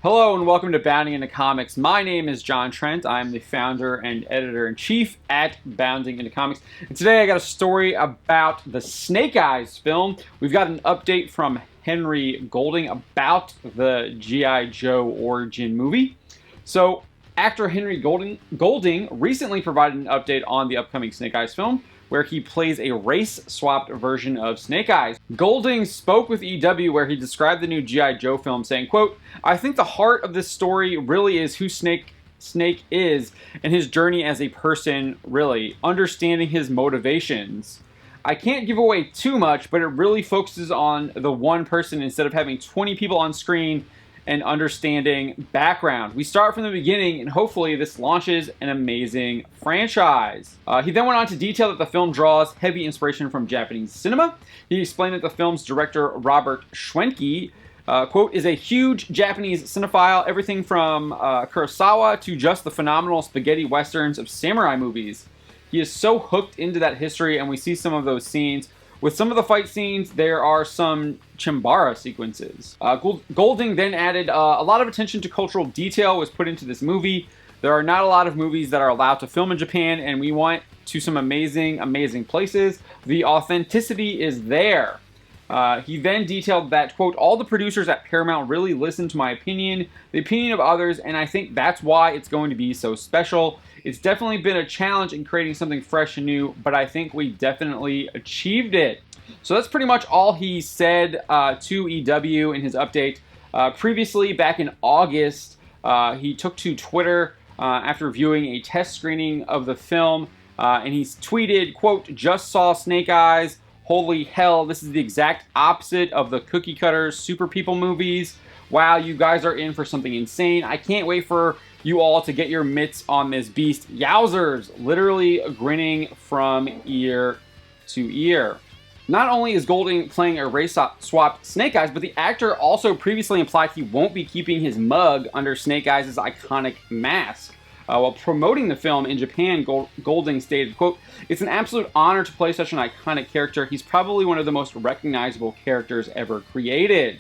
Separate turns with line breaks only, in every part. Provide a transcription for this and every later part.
Hello and welcome to Bounding Into Comics. My name is John Trent. I'm the founder and editor-in-chief at Bounding Into Comics. And today I got a story about the Snake Eyes film. We've got an update from Henry Golding about the G.I. Joe origin movie. So, actor Henry Golding recently provided an update on the upcoming Snake Eyes film, where he plays a race-swapped version of Snake Eyes. Golding spoke with EW where he described the new G.I. Joe film saying, quote, "I think the heart of this story really is who Snake is and his journey as a person, really, understanding his motivations. I can't give away too much, but it really focuses on the one person instead of having 20 people on screen and understanding background. We start from the beginning, and hopefully this launches an amazing franchise." He then went on to detail that the film draws heavy inspiration from Japanese cinema. He explained that the film's director, Robert Schwenke, quote, "is a huge Japanese cinephile, everything from Kurosawa to just the phenomenal spaghetti westerns of samurai movies. He is so hooked into that history, and we see some of those scenes. With some of the fight scenes, there are some Chimbara sequences." Golding then added, "A lot of attention to cultural detail was put into this movie. There are not a lot of movies that are allowed to film in Japan, and we went to some amazing, amazing places. The authenticity is there." He then detailed that, quote, "All the producers at Paramount really listened to my opinion, the opinion of others, and I think that's why it's going to be so special. It's definitely been a challenge in creating something fresh and new, but I think we definitely achieved it." So that's pretty much all he said to EW in his update. Previously, back in August, he took to Twitter after viewing a test screening of the film, and he tweeted, quote, "Just saw Snake Eyes. Holy hell, this is the exact opposite of the cookie cutter super people movies. Wow, you guys are in for something insane. I can't wait for you all to get your mitts on this beast. Yowzers!" Literally grinning from ear to ear. Not only is Golding playing a race-swapped Snake Eyes, but the actor also previously implied he won't be keeping his mug under Snake Eyes' iconic mask. While promoting the film in Japan, Golding stated, quote, "It's an absolute honor to play such an iconic character. He's probably one of the most recognizable characters ever created.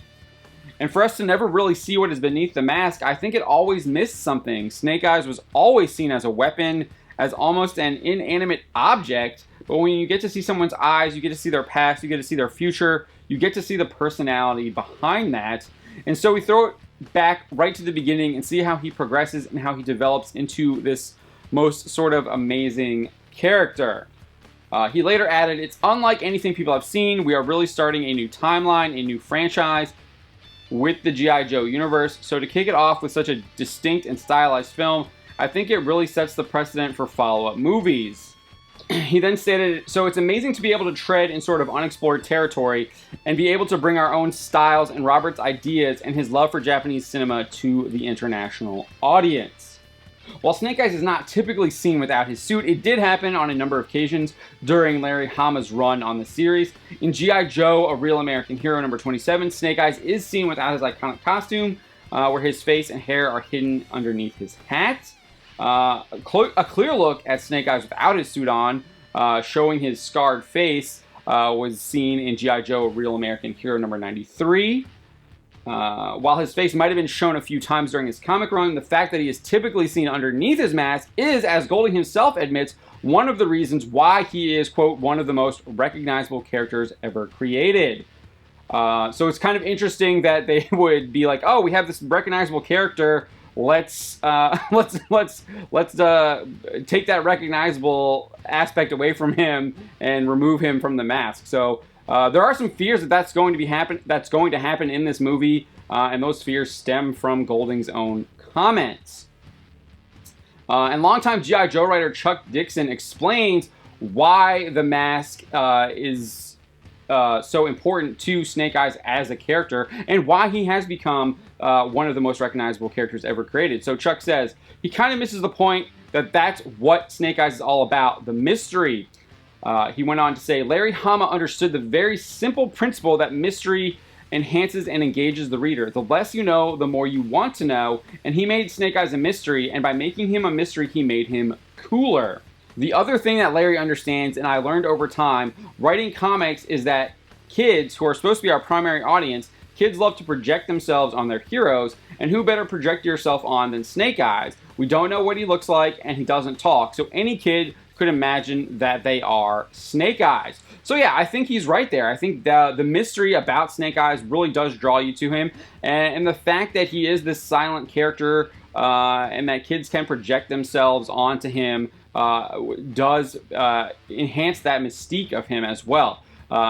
And for us to never really see what is beneath the mask, I think it always missed something. Snake Eyes was always seen as a weapon, as almost an inanimate object, but when you get to see someone's eyes, you get to see their past, you get to see their future, you get to see the personality behind that. And so we throw it back right to the beginning and see how he progresses and how he develops into this most sort of amazing character." He later added, "It's unlike anything people have seen. We are really starting a new timeline, a new franchise with the G.I. Joe universe. So to kick it off with such a distinct and stylized film, I think it really sets the precedent for follow-up movies." He then stated, "So it's amazing to be able to tread in sort of unexplored territory and be able to bring our own styles and Robert's ideas and his love for Japanese cinema to the international audience." While Snake Eyes is not typically seen without his suit, it did happen on a number of occasions during Larry Hama's run on the series. In G.I. Joe, A Real American Hero number 27, Snake Eyes is seen without his iconic costume, where his face and hair are hidden underneath his hat. A clear look at Snake Eyes without his suit on, showing his scarred face, was seen in G.I. Joe, A Real American Hero number 93. While his face might have been shown a few times during his comic run, the fact that he is typically seen underneath his mask is, as Golding himself admits, one of the reasons why he is, quote, "one of the most recognizable characters ever created." So it's kind of interesting that they would be like, "Oh, we have this recognizable character. Let's take that recognizable aspect away from him and remove him from the mask." So there are some fears that that's going to happen in this movie, and those fears stem from Golding's own comments. And longtime G.I. Joe writer Chuck Dixon explains why the mask is so important to Snake Eyes as a character, and why he has become one of the most recognizable characters ever created. So Chuck says, he kind of misses the point that that's what Snake Eyes is all about, the mystery. He went on to say, "Larry Hama understood the very simple principle that mystery enhances and engages the reader. The less you know, the more you want to know, and he made Snake Eyes a mystery, and by making him a mystery, he made him cooler." The other thing that Larry understands, and I learned over time, writing comics, is that kids, who are supposed to be our primary audience, Kids love to project themselves on their heroes, and who better project yourself on than Snake Eyes? We don't know what he looks like, and he doesn't talk, so any kid could imagine that they are Snake Eyes. So yeah, I think he's right there. I think the mystery about Snake Eyes really does draw you to him, and the fact that he is this silent character and that kids can project themselves onto him does enhance that mystique of him as well.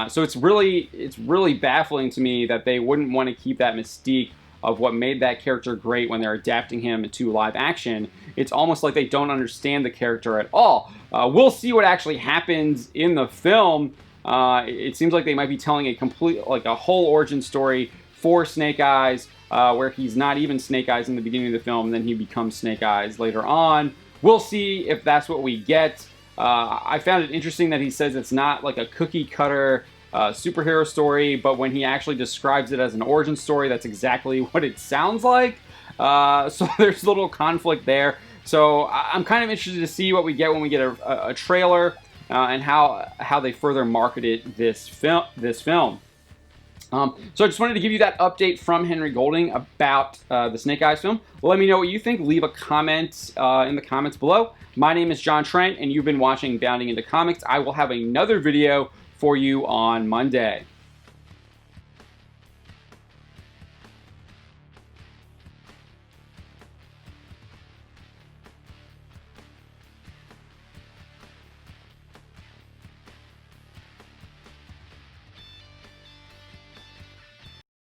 So it's really baffling to me that they wouldn't want to keep that mystique of what made that character great when they're adapting him to live action. It's almost like they don't understand the character at all. We'll see what actually happens in the film. It seems like they might be telling a whole origin story for Snake Eyes, where he's not even Snake Eyes in the beginning of the film, and then he becomes Snake Eyes later on. We'll see if that's what we get. I found it interesting that he says it's not like a cookie cutter superhero story, but when he actually describes it as an origin story, that's exactly what it sounds like. So there's a little conflict there. So I'm kind of interested to see what we get when we get a trailer and how they further marketed this film. So I just wanted to give you that update from Henry Golding about the Snake Eyes film. Let me know what you think. Leave a comment in the comments below. My name is John Trent, and you've been watching Bounding Into Comics. I will have another video for you on Monday.